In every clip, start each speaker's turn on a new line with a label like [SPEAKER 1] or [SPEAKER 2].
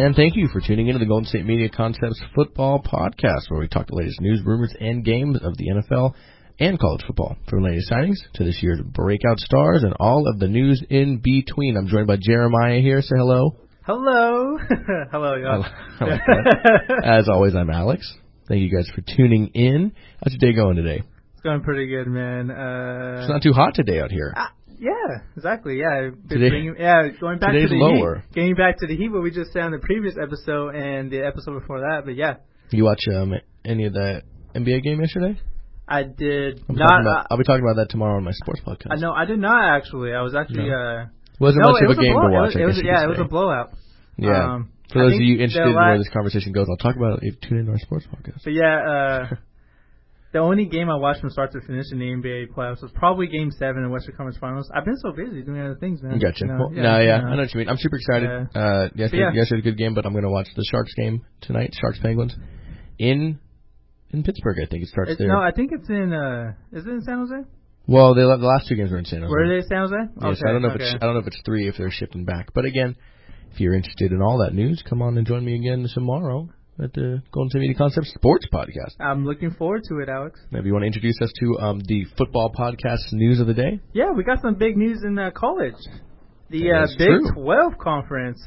[SPEAKER 1] And thank you for tuning into the Golden State Media Concepts Football Podcast, where we talk the latest news, rumors, and games of the NFL and college football. From latest signings to this year's breakout stars and all of the news in between. I'm joined by Jeremiah here. Say hello.
[SPEAKER 2] Hello. Hello, y'all.
[SPEAKER 1] As always, I'm Alex. Thank you guys for tuning in. How's your day going today?
[SPEAKER 2] It's going pretty good, man.
[SPEAKER 1] It's not too hot today out here.
[SPEAKER 2] Yeah, exactly. Yeah, going back
[SPEAKER 1] today's
[SPEAKER 2] to the
[SPEAKER 1] lower.
[SPEAKER 2] heat. Getting back to the heat, what we just said on the previous episode and the episode before that. But yeah.
[SPEAKER 1] You watch any of the NBA game yesterday?
[SPEAKER 2] I did
[SPEAKER 1] not. I'll be talking about that tomorrow on my sports podcast.
[SPEAKER 2] No, I did not actually. I was actually.
[SPEAKER 1] Wasn't much of a game to watch.
[SPEAKER 2] It was a blowout.
[SPEAKER 1] Yeah. For those of you interested in where this conversation goes, I'll talk about it if you tune into our sports podcast.
[SPEAKER 2] But yeah, the only game I watched from start to finish in the NBA playoffs was probably Game 7 in Western Conference Finals. I've been so busy doing other things, man.
[SPEAKER 1] Gotcha. I know what you mean. I'm super excited. Yesterday had a good game, but I'm going to watch the Sharks game tonight, Sharks-Penguins, in Pittsburgh. I think it starts there.
[SPEAKER 2] No, I think it's in, is it in San Jose?
[SPEAKER 1] Well, the last two games were in San Jose.
[SPEAKER 2] Were they in San Jose?
[SPEAKER 1] Yes,
[SPEAKER 2] okay,
[SPEAKER 1] I don't know if it's 3 if they're shifting back. But again, if you're interested in all that news, come on and join me again tomorrow at the Golden State Media Concepts Sports Podcast.
[SPEAKER 2] I'm looking forward to it, Alex.
[SPEAKER 1] Maybe you want to introduce us to the football podcast news of the day?
[SPEAKER 2] Yeah, we got some big news in college. The Big 12 Conference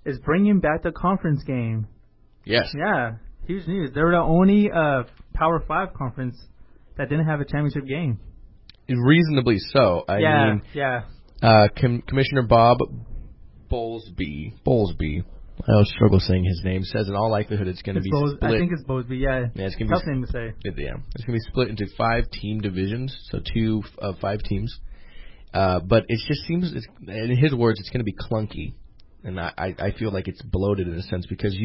[SPEAKER 2] is bringing back the conference game.
[SPEAKER 1] Yes.
[SPEAKER 2] Yeah, huge news. They were the only Power 5 conference that didn't have a championship game.
[SPEAKER 1] Reasonably so. I mean, Commissioner Bob Bowlesby, I always struggle saying his name, says in all likelihood it's going to be split.
[SPEAKER 2] I think it's Bowlesby, yeah.
[SPEAKER 1] It's going
[SPEAKER 2] tough name to say.
[SPEAKER 1] It's going to be split into 5-team divisions, so 2 of 5 teams. But it just seems, in his words, it's going to be clunky. And I feel like it's bloated in a sense because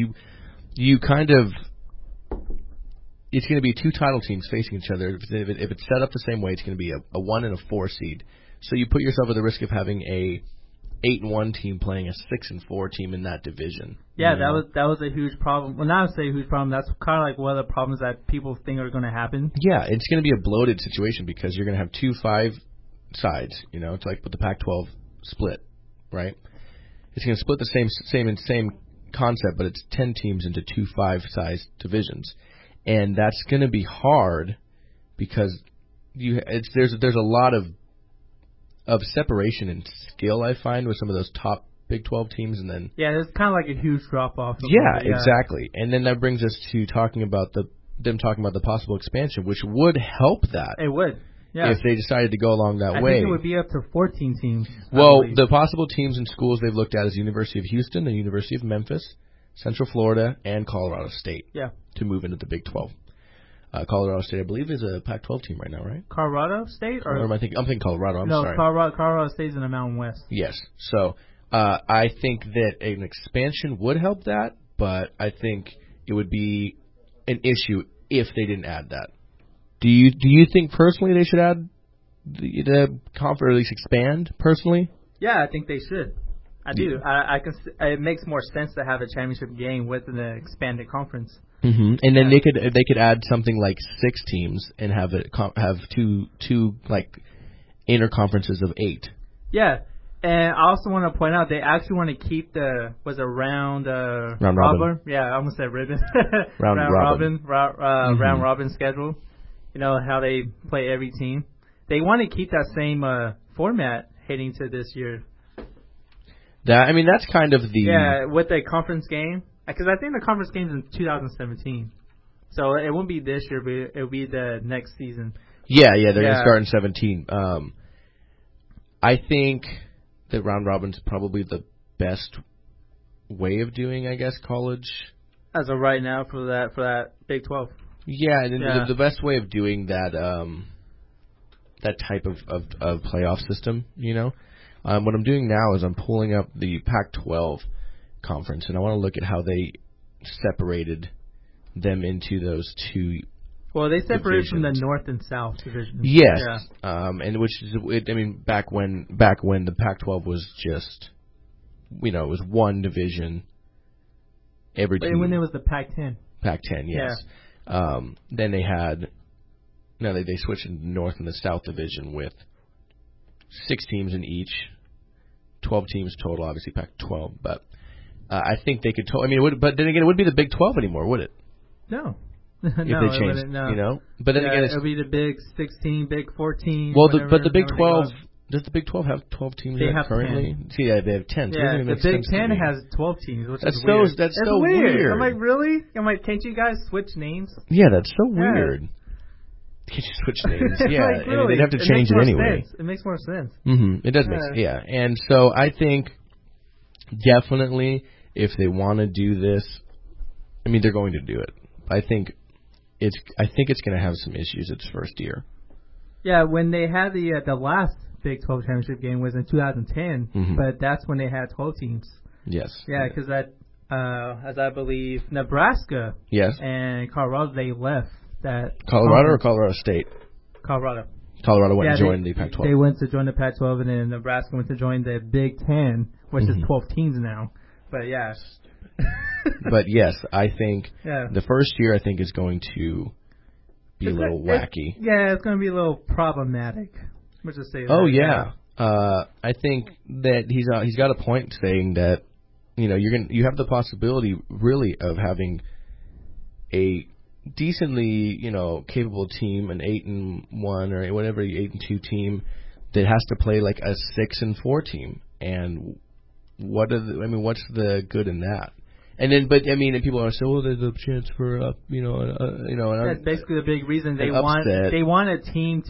[SPEAKER 1] you kind of, it's going to be 2 title teams facing each other. If it's set up the same way, it's going to be a 1 and a 4 seed. So you put yourself at the risk of having a 8-1 team playing a 6-4 team in that division.
[SPEAKER 2] Yeah, that was a huge problem. Well, not to say a huge problem. That's kind of like one of the problems that people think are going to happen.
[SPEAKER 1] Yeah, it's going to be a bloated situation because you're going to have 2 5 sides. You know, it's like with the Pac-12 split, right? It's going to split the same concept, but it's 10 teams into 2 5-size divisions. And that's going to be hard because there's a lot of separation in skill, I find, with some of those top Big 12 teams, and then
[SPEAKER 2] there's kind of like a huge drop off.
[SPEAKER 1] Yeah, exactly. And then that brings us to talking about the possible expansion, which would help that.
[SPEAKER 2] It would. Yeah.
[SPEAKER 1] If they decided to go along that way.
[SPEAKER 2] I think it would be up to 14 teams.
[SPEAKER 1] Well, the possible teams and schools they've looked at is University of Houston, the University of Memphis, Central Florida, and Colorado State.
[SPEAKER 2] Yeah.
[SPEAKER 1] To move into the Big 12. Colorado State, I believe, is a Pac-12 team right now, right?
[SPEAKER 2] Colorado State? Or
[SPEAKER 1] am I thinking? I'm thinking Colorado. I'm sorry.
[SPEAKER 2] No, Colorado State's in the Mountain West.
[SPEAKER 1] Yes. So I think that an expansion would help that, but I think it would be an issue if they didn't add that. Do you think personally they should add the conference, or at least expand personally?
[SPEAKER 2] Yeah, I think they should. I do. I can. It makes more sense to have a championship game with an expanded conference.
[SPEAKER 1] Mm-hmm. And then they could add something like 6 teams and have two like interconferences of 8. Yeah,
[SPEAKER 2] and I also want to point out they actually want to keep the round robin. Yeah, I almost said ribbon. round robin schedule. You know how they play every team. They want to keep that same format heading to this year.
[SPEAKER 1] That's kind of
[SPEAKER 2] with the conference game. Because I think the conference game's in 2017. So it won't be this year, but it'll be the next season.
[SPEAKER 1] Yeah, they're going to start in 17. I think that round robin's probably the best way of doing, I guess, college.
[SPEAKER 2] As of right now for that Big 12.
[SPEAKER 1] Yeah, and the best way of doing that that type of playoff system, you know. What I'm doing now is I'm pulling up the Pac-12 conference, and I want to look at how they separated them into those 2.
[SPEAKER 2] Well, they separated from the North and South divisions.
[SPEAKER 1] Yes, and which is, back when the Pac-12 was just, it was one division. Every team.
[SPEAKER 2] When there was the Pac-10.
[SPEAKER 1] Pac-10, yes. Yeah. Then they had, they switched to the North and the South division with 6 teams in each, 12 teams total, obviously Pac-12, but I think they could. But then again, it wouldn't be the Big 12 anymore, would it?
[SPEAKER 2] No.
[SPEAKER 1] If
[SPEAKER 2] no,
[SPEAKER 1] they changed,
[SPEAKER 2] no.
[SPEAKER 1] But then again,
[SPEAKER 2] it would be the Big 16, Big 14.
[SPEAKER 1] Well, but the Big 12. Does the Big 12 have 12 teams currently?
[SPEAKER 2] 10.
[SPEAKER 1] See, yeah, they have 10. So
[SPEAKER 2] Yeah, the Big 10 has 12 teams, which is weird.
[SPEAKER 1] That's so weird.
[SPEAKER 2] I'm like, really? I'm like, can't you guys switch names?
[SPEAKER 1] Yeah, that's so weird. Can't you switch names? Yeah,
[SPEAKER 2] like, really?
[SPEAKER 1] they'd have to change it anyway.
[SPEAKER 2] Sense. It makes more sense.
[SPEAKER 1] Mm-hmm. It does make sense. Yeah, and so I think definitely if they want to do this, they're going to do it. I think it's going to have some issues its first year. Yeah,
[SPEAKER 2] when they had the last Big 12 championship game was in 2010, but that's when they had 12 teams.
[SPEAKER 1] Yes.
[SPEAKER 2] Yeah, because as I believe, Nebraska and Colorado, they left that.
[SPEAKER 1] Colorado or Colorado State?
[SPEAKER 2] Colorado.
[SPEAKER 1] Colorado went and joined the Pac-12.
[SPEAKER 2] They went to join the Pac-12, and then Nebraska went to join the Big 10, which is 12 teams now. But, yeah.
[SPEAKER 1] But, yes, I think the first year, I think, is going to be a little wacky.
[SPEAKER 2] It's going to be a little problematic. Let's just say that.
[SPEAKER 1] Oh, yeah. I think that he's got a point saying that, you have the possibility, really, of having a decently, capable team, an 8-1 or whatever, 8-2 team that has to play like a 6-4 team. And what's the good in that? And then, and people are saying, well, there's a chance for,
[SPEAKER 2] that's basically the big reason they want a team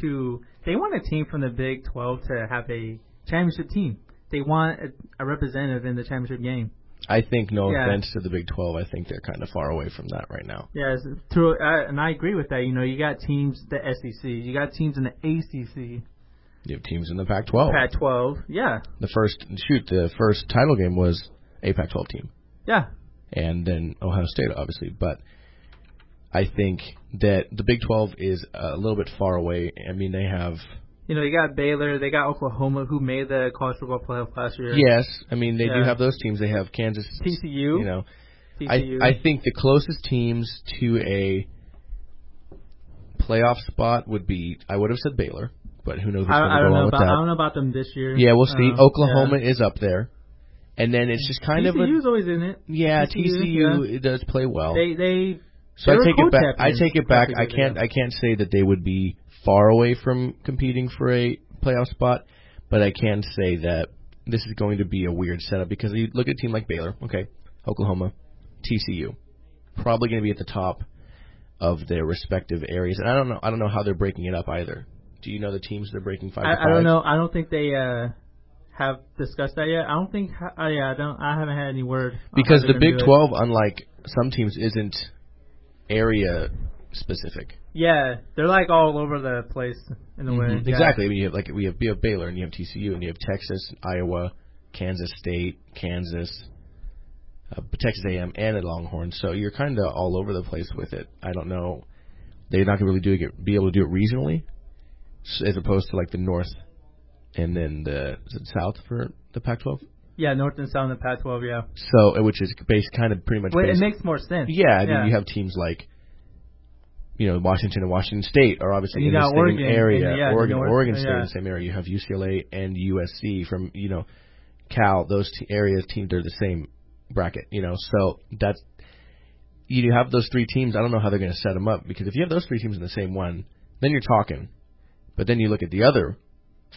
[SPEAKER 2] from the Big 12 to have a championship team. They want a representative in the championship game.
[SPEAKER 1] I think, no offense to the Big 12, I think they're kind of far away from that right now.
[SPEAKER 2] Yeah, true, and I agree with that. You got teams, the SEC, you got teams in the ACC.
[SPEAKER 1] You have teams in the Pac-12.
[SPEAKER 2] Pac-12, yeah.
[SPEAKER 1] The first title game was a Pac-12 team.
[SPEAKER 2] Yeah.
[SPEAKER 1] And then Ohio State, obviously. But I think that the Big 12 is a little bit far away. They have...
[SPEAKER 2] you got Baylor, they got Oklahoma, who made the college football playoff last year.
[SPEAKER 1] Yes, they do have those teams. They have Kansas,
[SPEAKER 2] TCU.
[SPEAKER 1] TCU. I think the closest teams to a playoff spot would be, I would have said Baylor, but who knows who's going to go on with that.
[SPEAKER 2] I don't know about them this year.
[SPEAKER 1] Yeah, we'll see. Oklahoma is up there. And then it's just kind
[SPEAKER 2] TCU's always in it.
[SPEAKER 1] Yeah, TCU does play well.
[SPEAKER 2] So
[SPEAKER 1] I take it back. I take it back. I can't say that they would be far away from competing for a playoff spot, but I can say that this is going to be a weird setup because you look at a team like Baylor, Oklahoma, TCU, probably going to be at the top of their respective areas, and I don't know how they're breaking it up either. Do you know the teams they're breaking 5 to 5?
[SPEAKER 2] I don't know. I don't think they have discussed that yet. I don't think. I haven't had any word
[SPEAKER 1] because the Big 12, unlike some teams, isn't area specific.
[SPEAKER 2] Yeah, they're like all over the place in a way.
[SPEAKER 1] Exactly. You have we have Baylor and you have TCU and you have Texas, Iowa, Kansas State, Kansas, Texas A&M, and the Longhorns. So you're kind of all over the place with it. I don't know. They're not going to be able to do it regionally, as opposed to like the North and then the South for the Pac-12.
[SPEAKER 2] Yeah, North and South in the Pac-12. Yeah.
[SPEAKER 1] So which is based kind of pretty much.
[SPEAKER 2] Well, it makes more sense.
[SPEAKER 1] Yeah, you have teams like. Washington and Washington State are obviously in the same
[SPEAKER 2] Oregon,
[SPEAKER 1] area. Oregon State in the same area. You have UCLA and USC from, Cal. Those areas teams are the same bracket, So that's you have those three teams. I don't know how they're going to set them up because if you have those three teams in the same one, then you're talking. But then you look at the other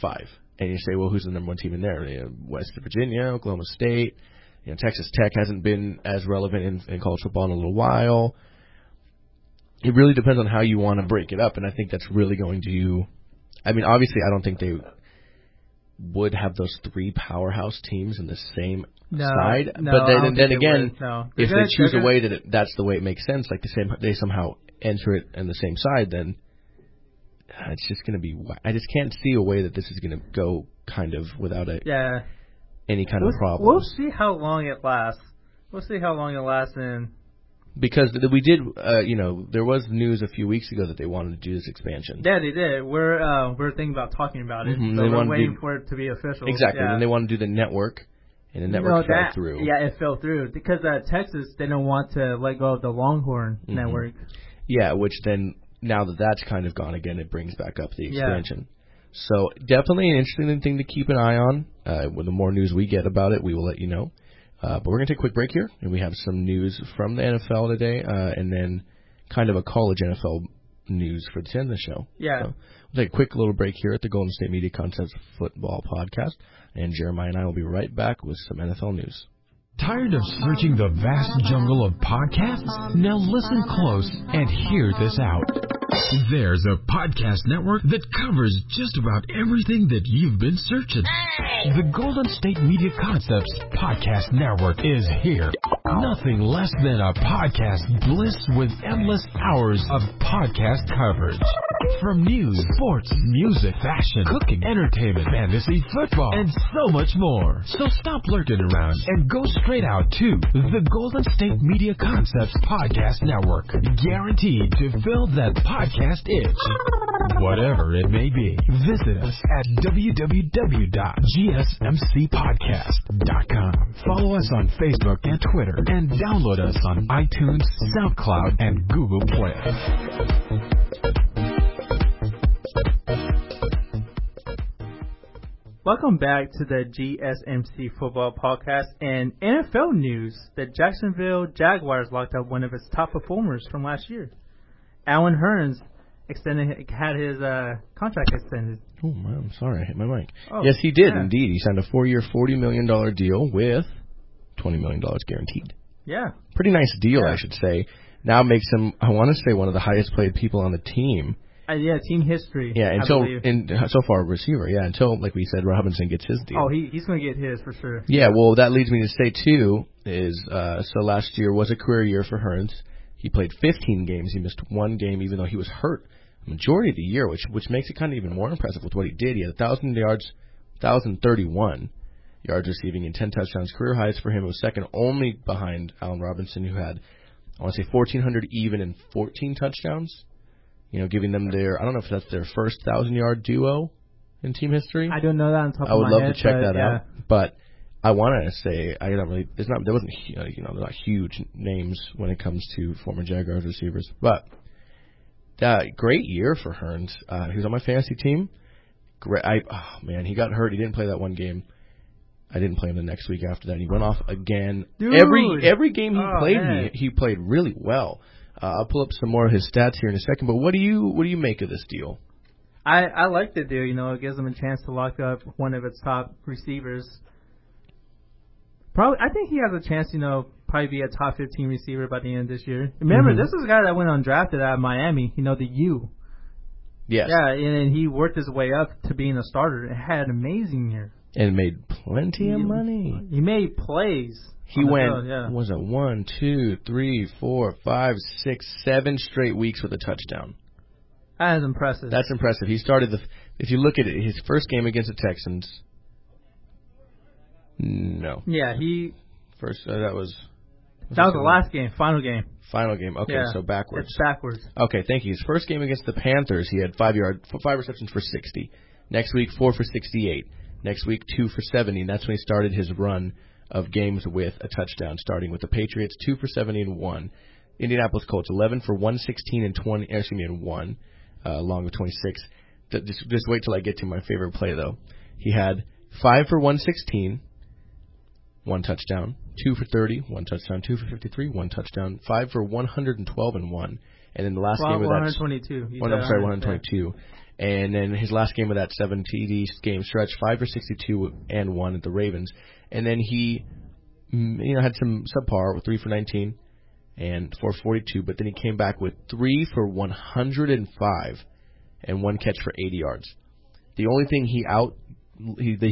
[SPEAKER 1] 5 and you say, well, who's the number 1 team in there? West Virginia, Oklahoma State. Texas Tech hasn't been as relevant in college football in a little while. It really depends on how you want to break it up, and I think that's really going to... obviously, I don't think they would have those 3 powerhouse teams in the same side. But then again, if they choose a way that's the way it makes sense, like they somehow enter it in the same side, then it's just going to be... I just can't see a way that this is going to go kind of without any kind of problem.
[SPEAKER 2] We'll see how long it lasts. And...
[SPEAKER 1] Because we did, there was news a few weeks ago that they wanted to do this expansion.
[SPEAKER 2] Yeah, they did. We're thinking about talking about it. So we're waiting for it to be official.
[SPEAKER 1] Exactly.
[SPEAKER 2] Yeah.
[SPEAKER 1] And they want to do the network, and the network fell through.
[SPEAKER 2] Yeah, it fell through because Texas didn't want to let go of the Longhorn network.
[SPEAKER 1] Yeah, which then now that that's kind of gone again, it brings back up the expansion. So definitely an interesting thing to keep an eye on. With the more news we get about it, we will let you know. But we're going to take a quick break here, and we have some news from the NFL today, and then kind of a college NFL news for the end of the show.
[SPEAKER 2] Yeah.
[SPEAKER 1] So we'll take a quick little break here at the Golden State Media Concepts Football Podcast, and Jeremiah and I will be right back with some NFL news.
[SPEAKER 3] Tired of searching the vast jungle of podcasts? Now listen close and hear this out. There's a podcast network that covers just about everything that you've been searching. The Golden State Media Concepts Podcast Network is here. Nothing less than a podcast bliss with endless hours of podcast coverage. From news, sports, music, fashion, cooking, entertainment, fantasy, football, and so much more. So stop lurking around and go straight out to the Golden State Media Concepts Podcast Network. Guaranteed to fill that podcast itch. Whatever it may be, visit us at www.gsmcpodcast.com. Follow us on Facebook and Twitter, and download us on iTunes, SoundCloud, and Google Play.
[SPEAKER 2] Welcome back to the GSMC Football Podcast and NFL news. The Jacksonville Jaguars locked up one of its top performers from last year. Allen Hurns had his contract extended.
[SPEAKER 1] Oh, man, I'm sorry. I hit my mic. Oh, yes, he did, indeed. He signed a 4-year, $40 million deal with $20 million guaranteed.
[SPEAKER 2] Yeah.
[SPEAKER 1] Pretty nice deal, I should say. Now makes him, I want to say, one of the highest paid people on the team.
[SPEAKER 2] Team history.
[SPEAKER 1] Yeah, so far receiver. Yeah, until, like we said, Robinson gets his deal.
[SPEAKER 2] Oh, he's going to get his for sure.
[SPEAKER 1] Yeah, well, that leads me to say, too, is so last year was a career year for Hurns. He played 15 games. He missed one game, even though he was hurt the majority of the year, which makes it kind of even more impressive with what he did. He had 1,000 yards, 1,031 yards receiving and 10 touchdowns. Career highs for him. It was second only behind Allen Robinson, who had, I want to say, 1,400 even and 14 touchdowns. You know, giving them I don't know if that's their first 1,000-yard duo in team history.
[SPEAKER 2] I don't know that on top of my head.
[SPEAKER 1] I would love to check that out. But I want to say, there wasn't they're not huge names when it comes to former Jaguars receivers. But great year for Hurns. He was on my fantasy team. He got hurt. He didn't play that one game. I didn't play him the next week after that. He went off again.
[SPEAKER 2] Dude.
[SPEAKER 1] Every game he played, he played really well. I'll pull up some more of his stats here in a second. But what do you make of this deal?
[SPEAKER 2] I like the deal. You know, it gives him a chance to lock up one of its top receivers. I think he has a chance. You know, probably be a top 15 receiver by the end of this year. Remember, this is a guy that went undrafted out of Miami. You know, the U.
[SPEAKER 1] Yes.
[SPEAKER 2] Yeah, and he worked his way up to being a starter. It had an amazing year.
[SPEAKER 1] And made plenty of money.
[SPEAKER 2] He made plays.
[SPEAKER 1] He went, was it 1, 2, 3, 4, 5, 6, 7 straight weeks with a touchdown.
[SPEAKER 2] That is impressive.
[SPEAKER 1] That's impressive. He started if you look at it, his first game against the Texans. No.
[SPEAKER 2] Yeah,
[SPEAKER 1] first that was
[SPEAKER 2] the last game, final game.
[SPEAKER 1] Final game. Okay, so backwards.
[SPEAKER 2] It's backwards.
[SPEAKER 1] Okay, thank you. His first game against the Panthers, he had 5 receptions for 60. Next week, 4 for 68. Next week, 2 for 70. And that's when he started his run of games with a touchdown, starting with the Patriots, 2 for 70 and 1. Indianapolis Colts, 11 for 116 and 1, along with 26. Just wait till I get to my favorite play, though. He had 5 for 116, 1 touchdown, 2 for 30, 1 touchdown, 2 for 53, 1 touchdown, 5 for 112 and 1. And then the last game of that...
[SPEAKER 2] 122.
[SPEAKER 1] 122. And then his last game of that 7 TD game stretch, 5 for 62 and 1 at the Ravens. And then he, had some subpar with 3 for 19 and 4 for 42. But then he came back with 3 for 105 and 1 catch for 80 yards. The only thing he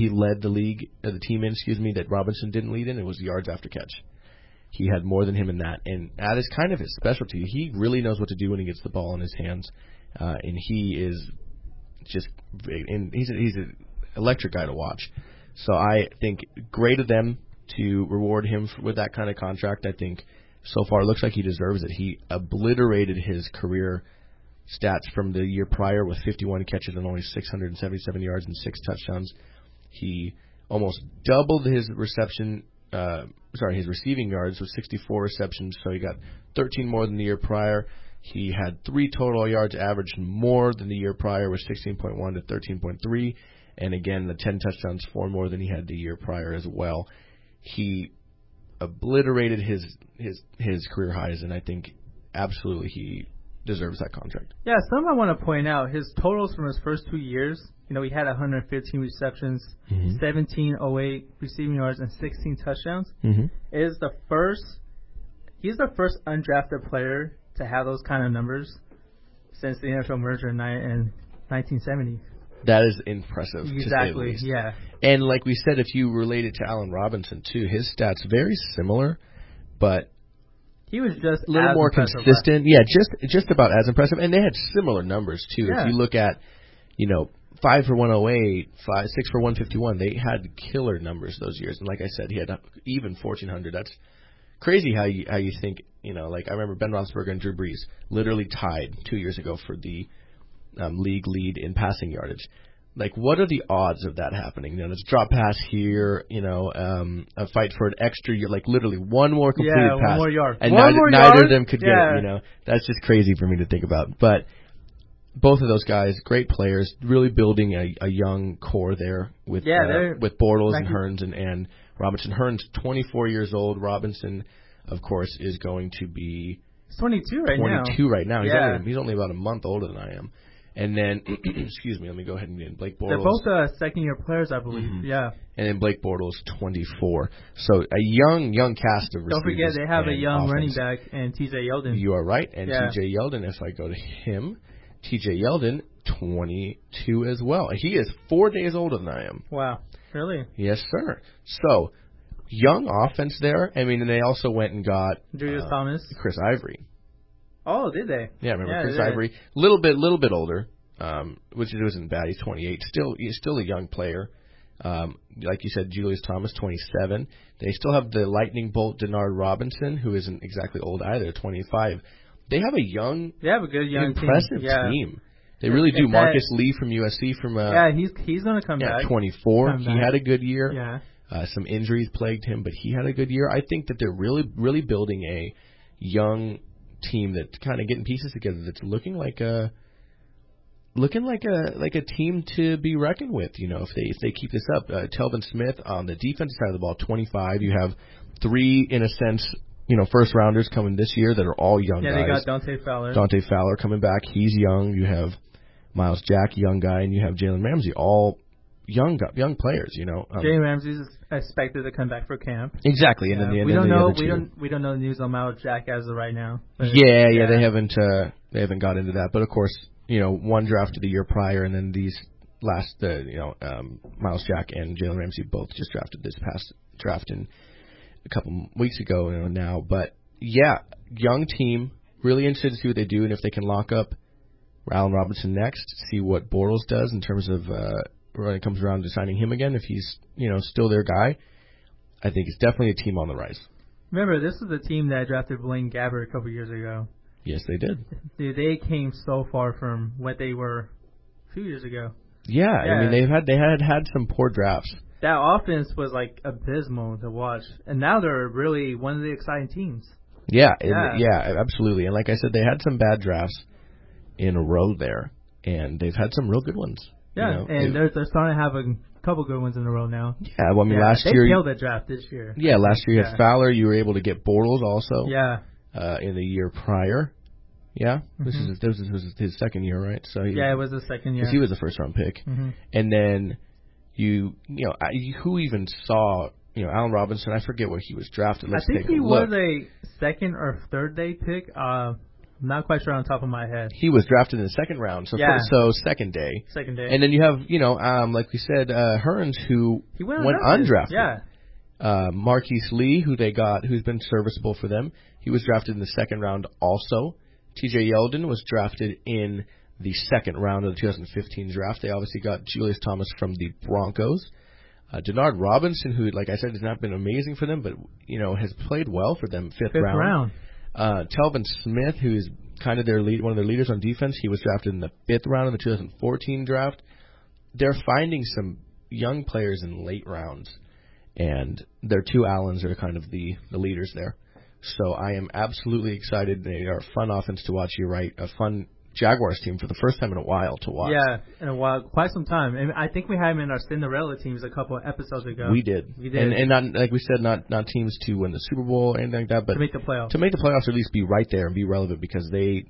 [SPEAKER 1] led the team in, that Robinson didn't lead in, it was yards after catch. He had more than him in that, and that is kind of his specialty. He really knows what to do when he gets the ball in his hands, and he is he's an electric guy to watch. So I think great of them to reward him with that kind of contract. I think so far it looks like he deserves it. He obliterated his career stats from the year prior with 51 catches and only 677 yards and 6 touchdowns. He almost doubled his receiving yards with 64 receptions, so he got 13 more than the year prior. He had 3 total yards averaged more than the year prior with 16.1 to 13.3, and again the 10 touchdowns, 4 more than he had the year prior as well. He obliterated his career highs, and I think absolutely he deserves that contract.
[SPEAKER 2] Yeah, something I want to point out, his totals from his first 2 years, he had 115 receptions, 1708 receiving yards, and 16 touchdowns. He's the first undrafted player to have those kind of numbers since the NFL merger in 1970.
[SPEAKER 1] That is impressive.
[SPEAKER 2] Exactly,
[SPEAKER 1] to say the least.
[SPEAKER 2] Yeah.
[SPEAKER 1] And like we said, if you relate it to Allen Robinson too, his stats very similar, but
[SPEAKER 2] he was just
[SPEAKER 1] a little more consistent. Yeah, just about as impressive. And they had similar numbers too. Yeah. If you look at, 5 for 108, 6 for 151, they had killer numbers those years. And like I said, he had even 1,400. That's crazy how you think, like I remember Ben Roethlisberger and Drew Brees literally tied 2 years ago for the league lead in passing yardage. Like, what are the odds of that happening? There's a drop pass here, a fight for an extra year, like literally one more completed pass.
[SPEAKER 2] One more yard.
[SPEAKER 1] And neither of them could get it, That's just crazy for me to think about. But both of those guys, great players, really building a young core there with Bortles and Hurns and Robinson. Hurns, 24 years old. Robinson, of course, is going to be...
[SPEAKER 2] He's 22 right now.
[SPEAKER 1] 22 right now. He's only about a month older than I am. And then, excuse me, let me go ahead and get Blake Bortles.
[SPEAKER 2] They're both second-year players, I believe. Yeah.
[SPEAKER 1] And then Blake Bortles, 24. So a young cast of receivers.
[SPEAKER 2] Don't forget, they have a young running back and T.J. Yeldon.
[SPEAKER 1] You are right. And T.J. Yeldon, if I go to him, T.J. Yeldon, 22 as well. He is 4 days older than I am.
[SPEAKER 2] Wow. Really?
[SPEAKER 1] Yes, sir. So, young offense there. I mean, and they also went and got
[SPEAKER 2] Julius Thomas,
[SPEAKER 1] Chris Ivory.
[SPEAKER 2] Oh, did they?
[SPEAKER 1] Yeah, remember Chris Ivory? Little bit older, which isn't bad. He's 28. He's still a young player. Like you said, Julius Thomas, 27. They still have the lightning bolt Denard Robinson, who isn't exactly old either, 25. They have a
[SPEAKER 2] good young
[SPEAKER 1] impressive team. They really do. Marcus Lee from USC
[SPEAKER 2] he's going to come back.
[SPEAKER 1] 24. He had a good year. Yeah. Some injuries plagued him, but he had a good year. I think that they're really building a young team that's kind of getting pieces together. That's looking like a team to be reckoned with. If they keep this up. Telvin Smith on the defensive side of the ball, 25. You have 3 in a sense. First rounders coming this year that are all young guys.
[SPEAKER 2] Yeah, they got Dante Fowler.
[SPEAKER 1] Dante Fowler coming back. He's young. You have Miles Jack, young guy, and you have Jalen Ramsey, all young players.
[SPEAKER 2] Jalen Ramsey's expected to come back for camp.
[SPEAKER 1] Exactly, and then
[SPEAKER 2] we don't know the news on Miles Jack as of right now.
[SPEAKER 1] Yeah, they haven't got into that. But of course, one drafted the year prior, and then these last, Miles Jack and Jalen Ramsey both just drafted this past draft in a couple weeks ago now. But yeah, young team, really interested to see what they do and if they can lock up Allen Robinson next, see what Bortles does in terms of when it comes around to signing him again, if he's still their guy. I think it's definitely a team on the rise.
[SPEAKER 2] Remember, this is the team that drafted Blaine Gabbert a couple years ago.
[SPEAKER 1] Yes, they did.
[SPEAKER 2] Dude, they came so far from what they were a few years ago.
[SPEAKER 1] Yeah. I mean they had some poor drafts.
[SPEAKER 2] That offense was like abysmal to watch, and now they're really one of the exciting teams.
[SPEAKER 1] Yeah, absolutely. And like I said, they had some bad drafts in a row there, and they've had some real good ones.
[SPEAKER 2] Yeah, and they're starting to have a couple good ones in a row now.
[SPEAKER 1] Yeah, well, I mean, last year...
[SPEAKER 2] They killed that draft this year.
[SPEAKER 1] Yeah, last year you had Fowler. You were able to get Bortles also.
[SPEAKER 2] Yeah.
[SPEAKER 1] In the year prior. Yeah? Mm-hmm. This was his second year, right? So
[SPEAKER 2] it was the second year.
[SPEAKER 1] Because he was a first-round pick. Mm-hmm. And then who even saw... Allen Robinson, I forget where he was drafted.
[SPEAKER 2] I think he was a second or third day pick. I'm not quite sure on top of my head.
[SPEAKER 1] He was drafted in the second round, so second day.
[SPEAKER 2] Second day.
[SPEAKER 1] And then you have, like we said, Hurns, who went undrafted.
[SPEAKER 2] Yeah.
[SPEAKER 1] Marquise Lee, who's been serviceable for them. He was drafted in the second round also. T.J. Yeldon was drafted in the second round of the 2015 draft. They obviously got Julius Thomas from the Broncos. Denard Robinson, who, like I said, has not been amazing for them, but, has played well for them, fifth round. Telvin Smith, who's kind of one of their leaders on defense, he was drafted in the 5th round of the 2014 draft. They're finding some young players in late rounds, and their 2 Allens are kind of the leaders there. So I am absolutely excited. They are a fun offense to watch. You're right, a fun Jaguars team for the first time in a while to watch.
[SPEAKER 2] Yeah, in a while, quite some time. And I think we had him in our Cinderella teams a couple of episodes ago.
[SPEAKER 1] We did. And not, like we said, not teams to win the Super Bowl or anything like that, but
[SPEAKER 2] to make the playoffs.
[SPEAKER 1] To make the playoffs, or at least be right there and be relevant, because they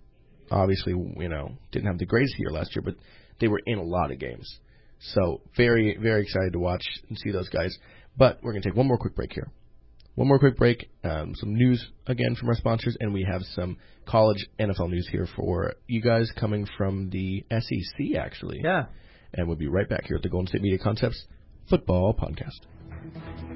[SPEAKER 1] obviously, didn't have the greatest year last year, but they were in a lot of games. So very, very excited to watch and see those guys. But we're going to take one more quick break here. Some news again from our sponsors, and we have some college NFL news here for you guys coming from the SEC, actually.
[SPEAKER 2] Yeah.
[SPEAKER 1] And we'll be right back here at the Golden State Media Concepts Football Podcast.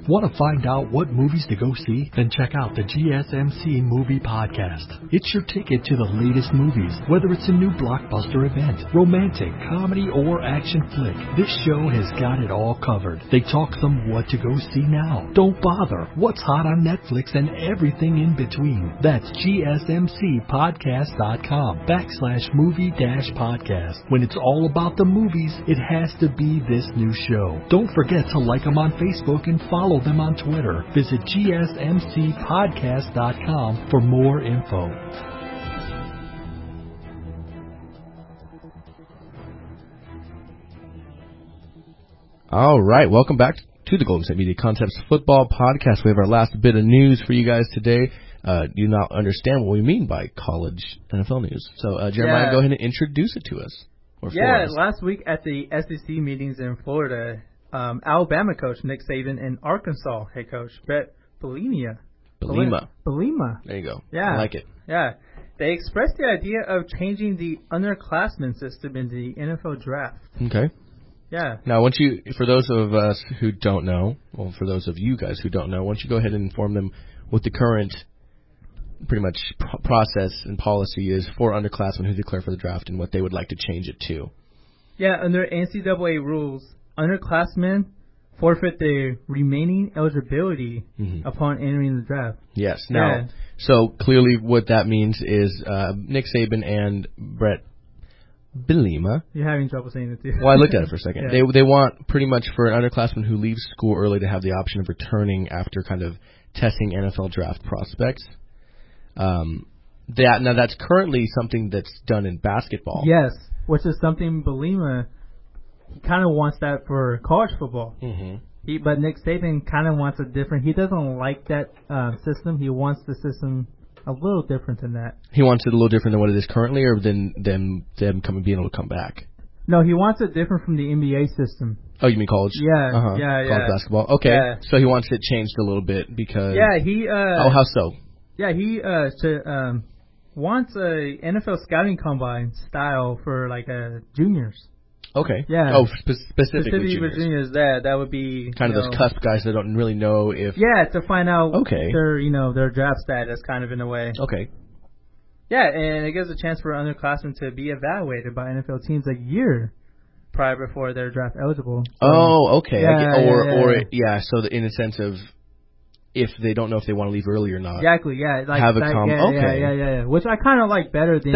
[SPEAKER 4] Want to find out what movies to go see? Then check out the GSMC Movie Podcast. It's your ticket to the latest movies, whether it's a new blockbuster event, romantic, comedy, or action flick. This show has got it all covered. They talk some what to go see now. Don't bother. What's hot on Netflix and everything in between. That's GSMCpodcast.com/movie-podcast. When it's all about the movies, it has to be this new show. Don't forget to like them on Facebook and follow them on Twitter. Visit GSMCpodcast.com for more info.
[SPEAKER 1] All right, welcome back to the Golden State Media Concepts Football Podcast. We have our last bit of news for you guys today. You now understand what we mean by college NFL news. So, Jeremiah, go ahead and introduce it to us.
[SPEAKER 2] Last week at the SEC meetings in Florida, Alabama coach Nick Saban and Arkansas head coach Brett Bielema.
[SPEAKER 1] There you go.
[SPEAKER 2] Yeah.
[SPEAKER 1] I like it.
[SPEAKER 2] Yeah. They expressed the idea of changing the underclassmen system in the NFL draft.
[SPEAKER 1] Okay.
[SPEAKER 2] Yeah.
[SPEAKER 1] Now, for those of us who don't know, for those of you guys who don't know, why don't you go ahead and inform them what the current pretty much process and policy is for underclassmen who declare for the draft and what they would like to change it to.
[SPEAKER 2] Yeah, under NCAA rules, underclassmen forfeit their remaining eligibility upon entering the draft.
[SPEAKER 1] Yes. Now, so clearly what that means is Nick Saban and Brett Bielema.
[SPEAKER 2] You're having trouble saying it, too.
[SPEAKER 1] Well, I looked at it for a second. Yeah. They want pretty much for an underclassman who leaves school early to have the option of returning after kind of testing NFL draft prospects. Now, that's currently something that's done in basketball.
[SPEAKER 2] Yes, which is something Bielema kind of wants that for college football. But Nick Saban kind of wants a different. He doesn't like that system. He wants the system a little different than that.
[SPEAKER 1] He wants it a little different than what it is currently, or than them being able to come back?
[SPEAKER 2] No, he wants it different from the NBA system.
[SPEAKER 1] Oh, you mean college?
[SPEAKER 2] Yeah,
[SPEAKER 1] college basketball. Okay,
[SPEAKER 2] yeah.
[SPEAKER 1] So he wants it changed a little bit because.
[SPEAKER 2] Yeah, he.
[SPEAKER 1] How so?
[SPEAKER 2] Yeah, he wants a NFL scouting combine style for like juniors.
[SPEAKER 1] Okay.
[SPEAKER 2] Yeah.
[SPEAKER 1] Oh, specifically
[SPEAKER 2] for juniors. That would be
[SPEAKER 1] kind of those cusp guys that don't really know if.
[SPEAKER 2] Yeah, to find out their draft status, kind of in a way.
[SPEAKER 1] Okay.
[SPEAKER 2] Yeah, and it gives a chance for underclassmen to be evaluated by NFL teams a year prior before they're draft eligible. So,
[SPEAKER 1] okay. So in a sense of if they don't know if they want to leave early or not.
[SPEAKER 2] Exactly. Yeah. Like
[SPEAKER 1] have
[SPEAKER 2] that,
[SPEAKER 1] a
[SPEAKER 2] Yeah. Which I kind of like better than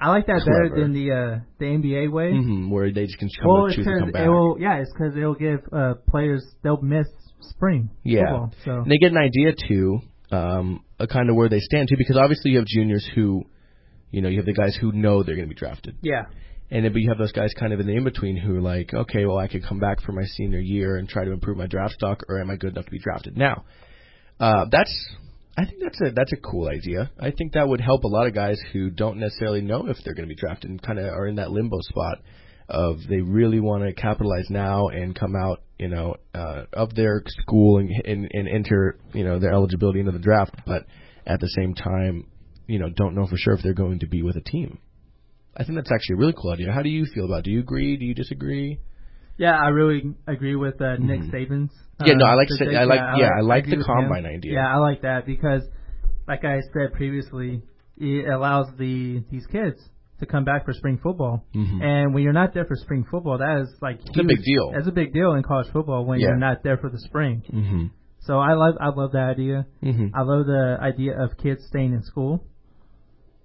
[SPEAKER 2] I like that
[SPEAKER 1] clever.
[SPEAKER 2] better than the NBA way.
[SPEAKER 1] Where they just can choose to come back.
[SPEAKER 2] It's because it'll give players, they'll miss spring football. So.
[SPEAKER 1] And they get an idea, too, a kind of where they stand, too, because obviously you have juniors who, you have the guys who know they're going to be drafted.
[SPEAKER 2] Yeah.
[SPEAKER 1] And then, but you have those guys kind of in the in-between who are like, okay, well, I could come back for my senior year and try to improve my draft stock, or am I good enough to be drafted now? I think that's a cool idea. I think that would help a lot of guys who don't necessarily know if they're going to be drafted and kind of are in that limbo spot of they really want to capitalize now and come out, of their school and enter, their eligibility into the draft, but at the same time, don't know for sure if they're going to be with a team. I think that's actually a really cool idea. How do you feel about it? Do you agree? Do you disagree?
[SPEAKER 2] Yeah, I really agree with Nick Saban's.
[SPEAKER 1] I like the combine idea.
[SPEAKER 2] Yeah, I like that because, like I said previously, it allows these kids to come back for spring football. And when you're not there for spring football, that is like
[SPEAKER 1] it's a big deal.
[SPEAKER 2] That's a big deal in college football when you're not there for the spring. So I love that idea. I love the idea of kids staying in school.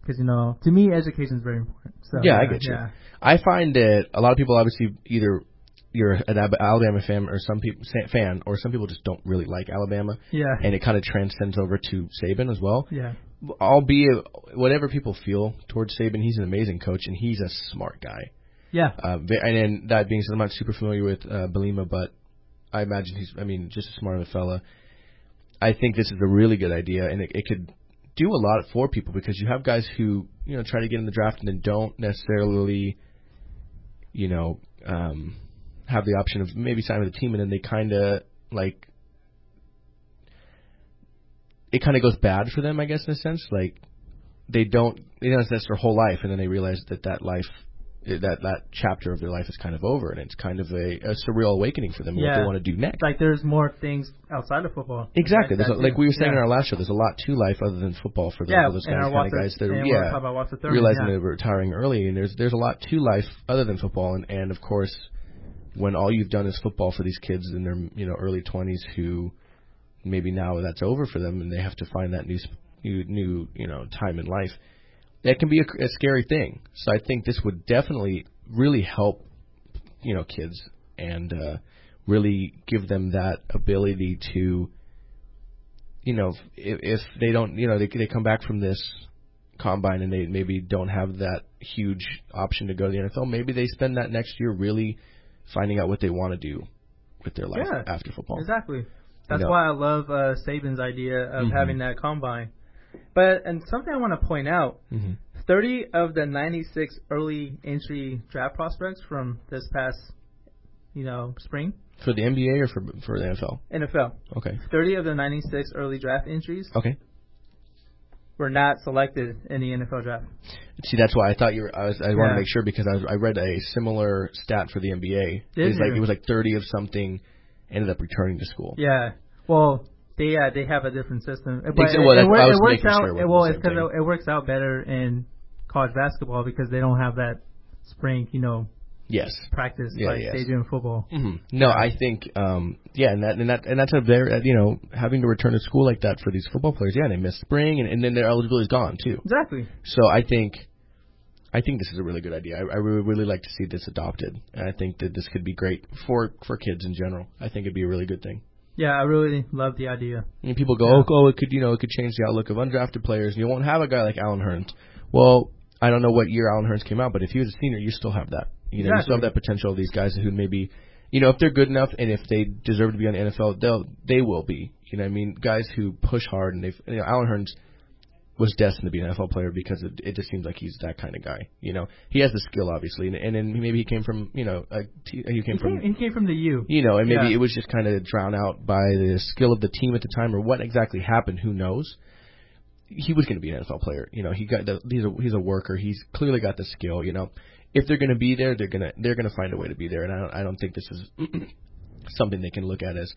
[SPEAKER 2] Because, to me, education is very important. So,
[SPEAKER 1] I get you.
[SPEAKER 2] Yeah.
[SPEAKER 1] I find that a lot of people, obviously, either you're an Alabama fan or some people just don't really like Alabama.
[SPEAKER 2] Yeah.
[SPEAKER 1] And it kind of transcends over to Saban as well.
[SPEAKER 2] Yeah.
[SPEAKER 1] albeit whatever people feel towards Saban, he's an amazing coach and he's a smart guy.
[SPEAKER 2] Yeah.
[SPEAKER 1] And then that being said, I'm not super familiar with Belima, but I imagine just as smart of a fella. I think this is a really good idea, and it could do a lot for people because you have guys who, try to get in the draft and then don't necessarily, have the option of maybe signing with the team, and then they kind of it kind of goes bad for them, I guess, in a sense. Like that's their whole life, and then they realize that life, that chapter of their life is kind of over, and it's kind of a surreal awakening for them. What they want to do next.
[SPEAKER 2] Like there's more things outside of football.
[SPEAKER 1] Exactly. Like we were saying in our last show, there's a lot to life other than football for those guys that are realizing they're retiring early, and there's a lot to life other than football, and of course, when all you've done is football for these kids in their early 20s who maybe now that's over for them and they have to find that new time in life. That can be a scary thing. So I think this would definitely really help, kids and really give them that ability to, if they don't, they come back from this combine and they maybe don't have that huge option to go to the NFL. Maybe they spend that next year really finding out what they want to do with their life after football.
[SPEAKER 2] Exactly. That's why I love Saban's idea of having that combine. And something I want to point out, 30 of the 96 early entry draft prospects from this past, spring.
[SPEAKER 1] For the NBA or for the NFL?
[SPEAKER 2] NFL.
[SPEAKER 1] Okay.
[SPEAKER 2] 30 of the 96 early draft entries.
[SPEAKER 1] Okay.
[SPEAKER 2] Were not selected in the NFL draft.
[SPEAKER 1] See, that's why I thought I want to make sure because I read a similar stat for the NBA. It was like 30 of something ended up returning to school.
[SPEAKER 2] Yeah. Well, they have a different system. But
[SPEAKER 1] it
[SPEAKER 2] works out better in college basketball because they don't have that spring, practice they do in football.
[SPEAKER 1] Mm-hmm. No, I think and that's a very having to return to school like that for these football players. Yeah, they miss spring and then their eligibility is gone too.
[SPEAKER 2] Exactly.
[SPEAKER 1] So I think this is a really good idea. I really like to see this adopted, and I think that this could be great for kids in general. I think it'd be a really good thing.
[SPEAKER 2] Yeah, I really love the idea.
[SPEAKER 1] And people go, it could change the outlook of undrafted players. You won't have a guy like Allen Hurns. Well, I don't know what year Allen Hurns came out, but if he was a senior, you still have that. You still have that potential of these guys who maybe, if they're good enough and if they deserve to be on the NFL, they will be. Guys who push hard and Allen Hurns was destined to be an NFL player because it just seems like he's that kind of guy. He has the skill obviously, and then maybe he came from he came
[SPEAKER 2] from the U.
[SPEAKER 1] And maybe it was just kind of drowned out by the skill of the team at the time or what exactly happened. Who knows? He was going to be an NFL player. He's a worker. He's clearly got the skill. If they're going to be there, they're going to find a way to be there. And I don't think this is something they can look at as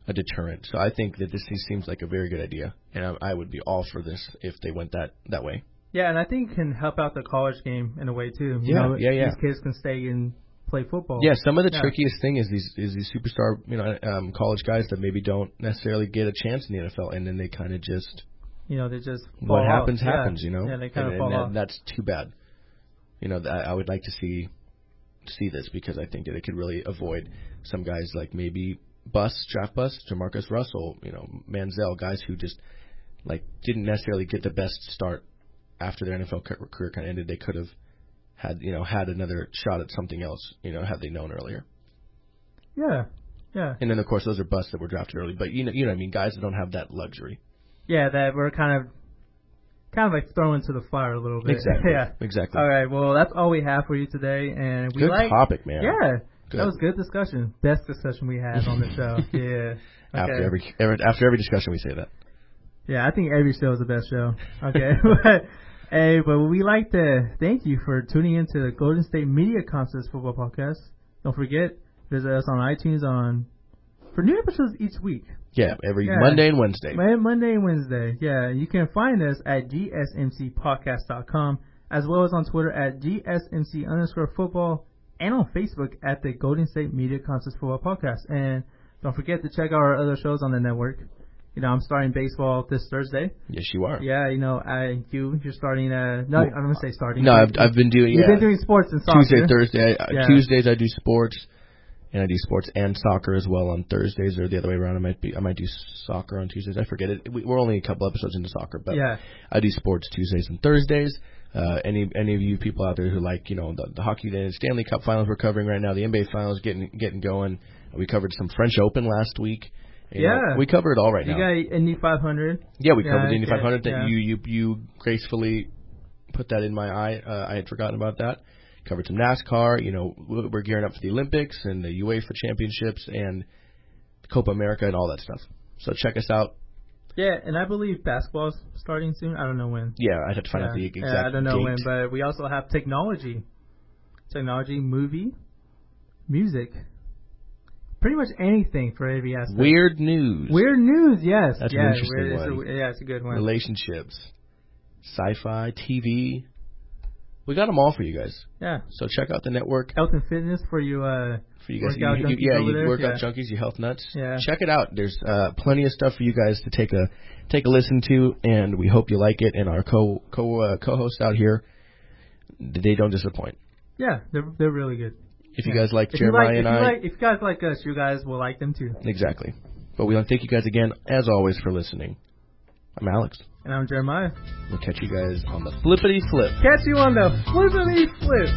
[SPEAKER 1] a deterrent. So I think that this seems like a very good idea, and I would be all for this if they went that way.
[SPEAKER 2] Yeah, and I think it can help out the college game in a way too. These kids can stay and play football.
[SPEAKER 1] Yeah, some of the trickiest thing is these superstar college guys that maybe don't necessarily get a chance in the NFL, and then they kind of just
[SPEAKER 2] they just
[SPEAKER 1] what happens.
[SPEAKER 2] Yeah, they kind of fall off.
[SPEAKER 1] That's too bad. I would like to see this because I think that it could really avoid some guys like maybe draft busts, Jamarcus Russell, Manziel, guys who just didn't necessarily get the best start after their NFL career kind of ended. They could have had another shot at something else, had they known earlier.
[SPEAKER 2] Yeah.
[SPEAKER 1] And then of course those are busts that were drafted early, but you know what I mean, guys that don't have that luxury.
[SPEAKER 2] Yeah, that were kind of like thrown into the fire a little bit.
[SPEAKER 1] Exactly.
[SPEAKER 2] Yeah.
[SPEAKER 1] Exactly.
[SPEAKER 2] All right. Well, that's all we have for you today, and
[SPEAKER 1] good topic, man.
[SPEAKER 2] Yeah.
[SPEAKER 1] Good.
[SPEAKER 2] That was good discussion. Best discussion we had on the show. Yeah. Okay.
[SPEAKER 1] After every discussion, we say that.
[SPEAKER 2] Yeah, I think every show is the best show. Okay. But we like to thank you for tuning into the Golden State Media Concepts Football Podcast. Don't forget, visit us on iTunes for new episodes each week.
[SPEAKER 1] Yeah, every Monday and Wednesday.
[SPEAKER 2] Monday and Wednesday. Yeah, you can find us at gsmcpodcast.com as well as on Twitter at gsmc_football. And on Facebook at the Golden State Media Concepts Football Podcast. And don't forget to check out our other shows on the network. I'm starting baseball this Thursday.
[SPEAKER 1] Yes, you are.
[SPEAKER 2] Yeah, you're starting. I'm going to say starting.
[SPEAKER 1] No, I've been doing.
[SPEAKER 2] You've been doing sports and soccer.
[SPEAKER 1] Tuesday, Thursday. Tuesdays I do sports, And I do sports and soccer as well on Thursdays, or the other way around. I might do soccer on Tuesdays. I forget it. We're only a couple episodes into soccer, but I do sports Tuesdays and Thursdays. Any of you people out there who like, the hockey, the Stanley Cup Finals we're covering right now, the NBA Finals getting going. We covered some French Open last week. We cover it all right now.
[SPEAKER 2] You got Indy 500.
[SPEAKER 1] Yeah, we covered the Indy 500. That you gracefully put that in my eye. I had forgotten about that. Covered some NASCAR. We're gearing up for the Olympics and the UEFA Championships and Copa America and all that stuff. So check us out. Yeah,
[SPEAKER 2] and I believe basketball's starting soon. I don't know when.
[SPEAKER 1] Yeah, I'd have to find out the exact date.
[SPEAKER 2] I don't know when, but we also have technology, movie, music, pretty much anything for every aspect.
[SPEAKER 1] Weird news,
[SPEAKER 2] yes.
[SPEAKER 1] That's an interesting one.
[SPEAKER 2] It's a good one.
[SPEAKER 1] Relationships, sci-fi, TV. We got them all for you guys.
[SPEAKER 2] Yeah.
[SPEAKER 1] So check out the network.
[SPEAKER 2] Health and fitness for you guys. You
[SPEAKER 1] workout junkies, you health nuts.
[SPEAKER 2] Yeah.
[SPEAKER 1] Check it out. There's plenty of stuff for you guys to take a listen to, and we hope you like it. And our co-hosts out here, they don't disappoint.
[SPEAKER 2] Yeah, they're really good.
[SPEAKER 1] If you guys like Jeremiah and I,
[SPEAKER 2] if you guys like us, you guys will like them too.
[SPEAKER 1] Exactly. But we want to thank you guys again, as always, for listening. I'm Alex.
[SPEAKER 2] And I'm Jeremiah.
[SPEAKER 1] We'll catch you guys on the flippity flip.
[SPEAKER 2] Catch you on the flippity flip.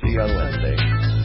[SPEAKER 1] See you on Wednesday.